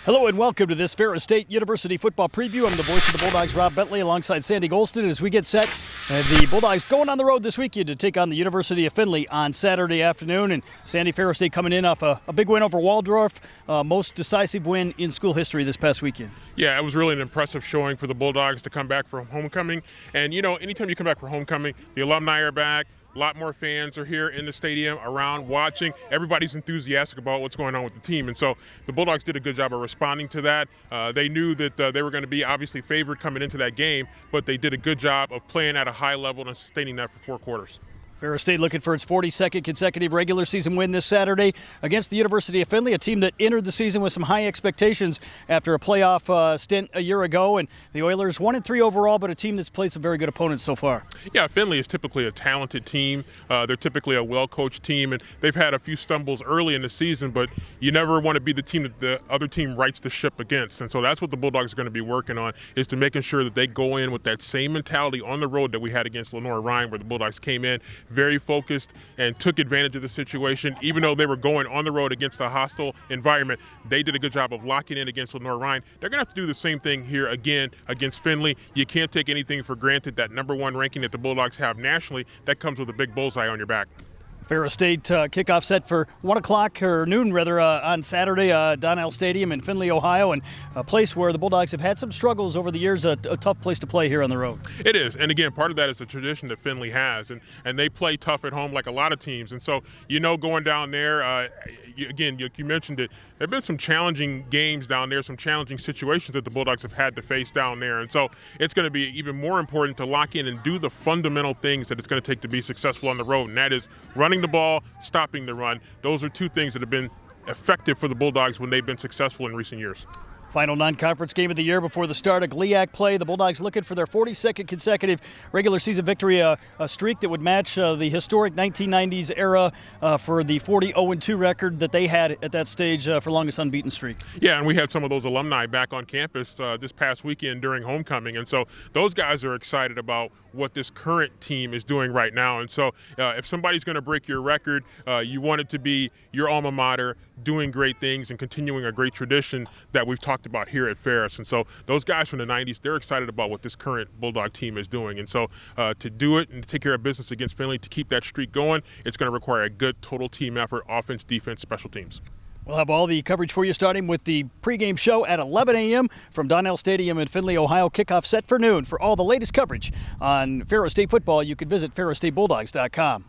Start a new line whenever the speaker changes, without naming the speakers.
Hello and welcome to this Ferris State University football preview. I'm the voice of the Bulldogs, Rob Bentley, alongside Sandy Gholston as we get set. The Bulldogs going on the road this weekend to take on the University of Findlay on Saturday afternoon. And Sandy, Ferris State coming in off a big win over Waldorf, most decisive win in school history this past weekend.
Yeah, it was really an impressive showing for the Bulldogs to come back from homecoming. And, you know, anytime you come back from homecoming, the alumni are back. A lot more fans are here in the stadium around watching. Everybody's enthusiastic about what's going on with the team. And so the Bulldogs did a good job of responding to that. They knew that they were going to be obviously favored coming into that game, but they did a good job of playing at a high level and sustaining that for 4 quarters.
Ferris State looking for its 42nd consecutive regular season win this Saturday against the University of Findlay, a team that entered the season with some high expectations after a playoff stint a year ago. And the Oilers 1-3 overall, but a team that's played some very good opponents so far.
Yeah, Findlay is typically a talented team. They're typically a well-coached team, and they've had a few stumbles early in the season, but you never want to be the team that the other team rights the ship against. And so that's what the Bulldogs are going to be working on, is to making sure that they go in with that same mentality on the road that we had against Lenoir-Rhyne, where the Bulldogs came in very focused and took advantage of the situation. Even though they were going on the road against a hostile environment, they did a good job of locking in against Lenoir-Rhyne. They're going to have to do the same thing here again against Findlay. You can't take anything for granted. That #1 ranking that the Bulldogs have nationally, that comes with a big bullseye on your back.
Ferris State kickoff set for 1 o'clock or noon rather on Saturday, Donnell Stadium in Findlay, Ohio, and a place where the Bulldogs have had some struggles over the years, a tough place to play here on the road.
It is, and again, part of that is the tradition that Findlay has, and they play tough at home like a lot of teams, and so, you know, going down there, you mentioned it, there have been some challenging games down there, some challenging situations that the Bulldogs have had to face down there, and so it's going to be even more important to lock in and do the fundamental things that it's going to take to be successful on the road, and that is running the ball, stopping the run. Those are 2 things that have been effective for the Bulldogs when they've been successful in recent years.
Final non-conference game of the year before the start of GLIAC play. The Bulldogs looking for their 42nd consecutive regular season victory, a streak that would match the historic 1990s era for the 40-0-2 record that they had at that stage for longest unbeaten streak.
Yeah, and we had some of those alumni back on campus this past weekend during homecoming, and so those guys are excited about what this current team is doing right now. And so if somebody's going to break your record, you want it to be your alma mater doing great things and continuing a great tradition that we've talked about here at Ferris. And so those guys from the 90s, they're excited about what this current Bulldog team is doing. And so to do it and to take care of business against Findlay, to keep that streak going, it's going to require a good total team effort, offense, defense, special teams.
We'll have all the coverage for you starting with the pregame show at 11 a.m. from Donnell Stadium in Findlay, Ohio. Kickoff set for noon. For all the latest coverage on Ferris State football, you can visit ferrisstatebulldogs.com.